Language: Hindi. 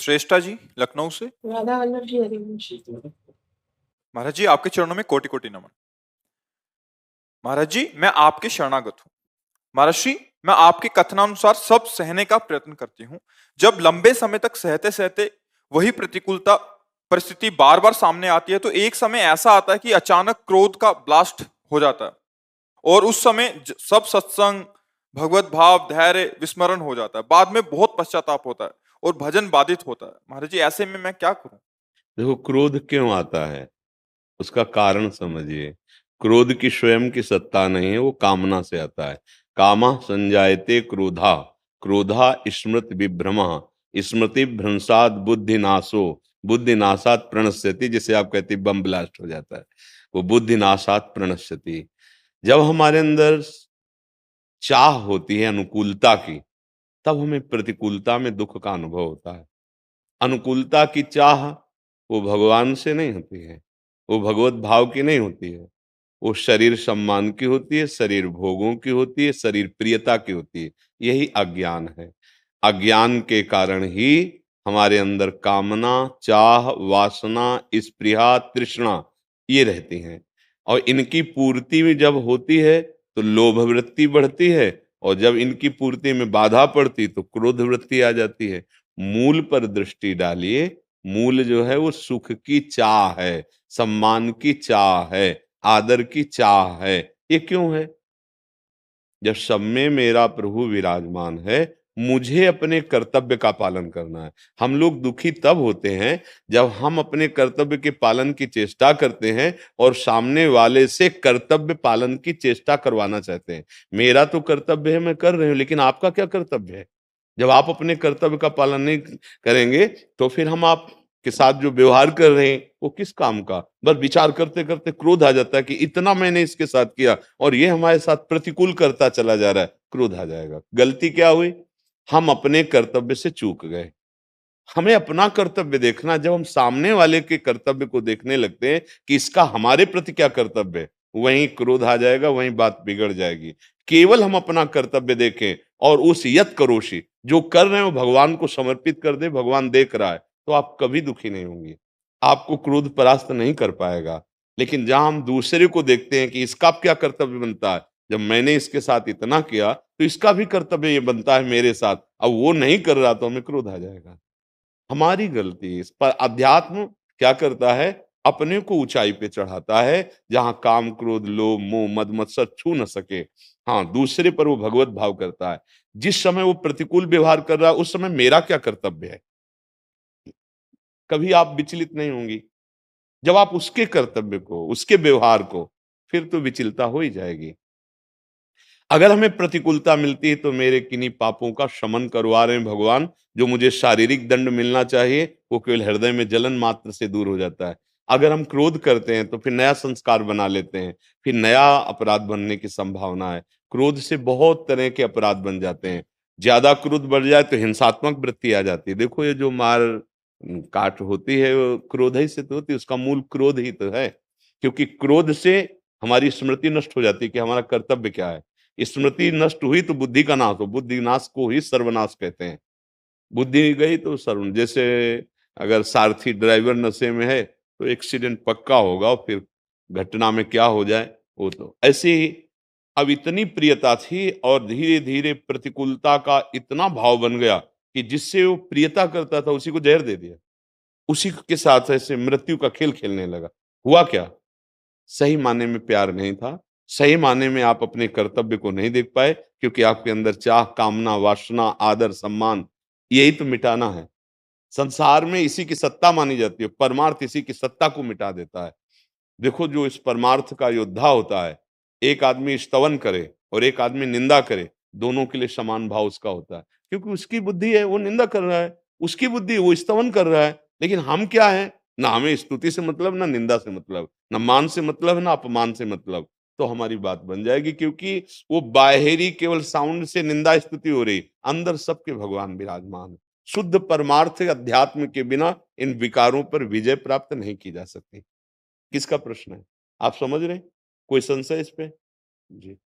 श्रेष्ठा जी लखनऊ से। राधा वल्लभ जी हरिवंश। महाराज जी आपके चरणों में कोटि कोटि नमन। महाराज जी मैं आपके शरणागत हूँ। महाराज श्री मैं आपके कथनानुसार सब सहने का प्रयत्न करती हूँ। जब लंबे समय तक सहते सहते वही प्रतिकूलता परिस्थिति बार बार सामने आती है तो एक समय ऐसा आता है कि अचानक क्रोध का ब्लास्ट हो जाता है और उस समय सब सत्संग भगवत भाव धैर्य विस्मरण हो जाता है। बाद में बहुत पश्चाताप होता है और भजन बाधित होता है। महाराज जी ऐसे में मैं क्या करूं? देखो, क्रोध क्यों आता है उसका कारण समझिए। क्रोध की स्वयं की सत्ता नहीं है, वो कामना से आता है। कामा संजायते क्रोधा, क्रोधा स्मृति विभ्रमः, स्मृति भ्रंशात बुद्धि नाशो, बुद्धि नाशात प्रणश्यति। जिसे आप कहते बम ब्लास्ट हो जाता है, वो बुद्धि नाशात प्रणश्यति। जब हमारे अंदर चाह होती है अनुकूलता की, तब हमें प्रतिकूलता में दुख का अनुभव होता है। अनुकूलता की चाह वो भगवान से नहीं होती है, वो भगवत भाव की नहीं होती है, वो शरीर सम्मान की होती है, शरीर भोगों की होती है, शरीर प्रियता की होती है। यही अज्ञान है। अज्ञान के कारण ही हमारे अंदर कामना, चाह, वासना, स्पृहा, तृष्णा ये रहती हैं। और इनकी पूर्ति में जब होती है तो लोभ वृत्ति बढ़ती है, और जब इनकी पूर्ति में बाधा पड़ती तो क्रोध वृत्ति आ जाती है। मूल पर दृष्टि डालिए। मूल जो है वो सुख की चाह है, सम्मान की चाह है, आदर की चाह है। ये क्यों है? जब सब में मेरा प्रभु विराजमान है, मुझे अपने कर्तव्य का पालन करना है। हम लोग दुखी तब होते हैं जब हम अपने कर्तव्य के पालन की चेष्टा करते हैं और सामने वाले से कर्तव्य पालन की चेष्टा करवाना चाहते हैं। मेरा तो कर्तव्य है, मैं कर रही हूं, लेकिन आपका क्या कर्तव्य है? जब आप अपने कर्तव्य का पालन नहीं करेंगे तो फिर हम आप के साथ जो व्यवहार कर रहे हैं वो किस काम का? बस विचार करते करते क्रोध आ जाता है कि इतना मैंने इसके साथ किया और ये हमारे साथ प्रतिकूल करता चला जा रहा है, क्रोध आ जाएगा। गलती क्या हुई? हम अपने कर्तव्य से चूक गए। हमें अपना कर्तव्य देखना। जब हम सामने वाले के कर्तव्य को देखने लगते हैं कि इसका हमारे प्रति क्या कर्तव्य है, वहीं क्रोध आ जाएगा, वहीं बात बिगड़ जाएगी। केवल हम अपना कर्तव्य देखें और उस यत करोषी जो कर रहे हो भगवान को समर्पित कर दे, भगवान देख रहा है, तो आप कभी दुखी नहीं होंगे। आपको क्रोध परास्त नहीं कर पाएगा। लेकिन जहां हम दूसरे को देखते हैं कि इसका क्या कर्तव्य बनता है, जब मैंने इसके साथ इतना किया तो इसका भी कर्तव्य ये बनता है मेरे साथ, अब वो नहीं कर रहा तो हमें क्रोध आ जाएगा। हमारी गलती। इस पर अध्यात्म क्या करता है? अपने को ऊंचाई पे चढ़ाता है जहां काम क्रोध लोभ मोह मद मत्सर छू न सके। हाँ, दूसरे पर वो भगवत भाव करता है। जिस समय वो प्रतिकूल व्यवहार कर रहा है उस समय मेरा क्या कर्तव्य है, कभी आप विचलित नहीं होंगी। जब आप उसके कर्तव्य को, उसके व्यवहार को, फिर तो विचलता हो ही जाएगी। अगर हमें प्रतिकूलता मिलती है तो मेरे किन्हीं पापों का शमन करवा रहे हैं भगवान। जो मुझे शारीरिक दंड मिलना चाहिए वो केवल हृदय में जलन मात्र से दूर हो जाता है। अगर हम क्रोध करते हैं तो फिर नया संस्कार बना लेते हैं, फिर नया अपराध बनने की संभावना है। क्रोध से बहुत तरह के अपराध बन जाते हैं। ज्यादा क्रोध बढ़ जाए तो हिंसात्मक वृत्ति आ जाती है। देखो, ये जो मार काट होती है वो क्रोध ही से तो होती है, उसका मूल क्रोध ही तो है। क्योंकि क्रोध से हमारी स्मृति नष्ट हो जाती है कि हमारा कर्तव्य क्या है। स्मृति नष्ट हुई तो बुद्धि का नाश हो। बुद्धि नाश को ही सर्वनाश कहते हैं। बुद्धि गई तो सर्व। जैसे अगर सारथी ड्राइवर नशे में है तो एक्सीडेंट पक्का होगा, और फिर घटना में क्या हो जाए वो तो ऐसे ही। अब इतनी प्रियता थी और धीरे धीरे प्रतिकूलता का इतना भाव बन गया कि जिससे वो प्रियता करता था उसी को जहर दे दिया। उसी के साथ ऐसे मृत्यु का खेल खेलने लगा। हुआ क्या? सही मायने में प्यार नहीं था। सही मायने में आप अपने कर्तव्य को नहीं देख पाए, क्योंकि आपके अंदर चाह, कामना, वासना, आदर, सम्मान यही तो मिटाना है। संसार में इसी की सत्ता मानी जाती है। परमार्थ इसी की सत्ता को मिटा देता है। देखो, जो इस परमार्थ का योद्धा होता है, एक आदमी स्तवन करे और एक आदमी निंदा करे, दोनों के लिए समान भाव उसका होता है। क्योंकि उसकी बुद्धि है, वो निंदा कर रहा है, उसकी बुद्धि वो स्तवन कर रहा है। लेकिन हम क्या है? ना हमें स्तुति से मतलब, ना निंदा से मतलब, ना मान से मतलब, ना अपमान से मतलब। तो हमारी बात बन जाएगी, क्योंकि वो बाहरी केवल साउंड से निंदा स्तुति हो रही, अंदर सबके भगवान विराजमान है। शुद्ध परमार्थ अध्यात्म के बिना इन विकारों पर विजय प्राप्त नहीं की जा सकती। किसका प्रश्न है? आप समझ रहे हैं? कोई संशय इस पे? जी।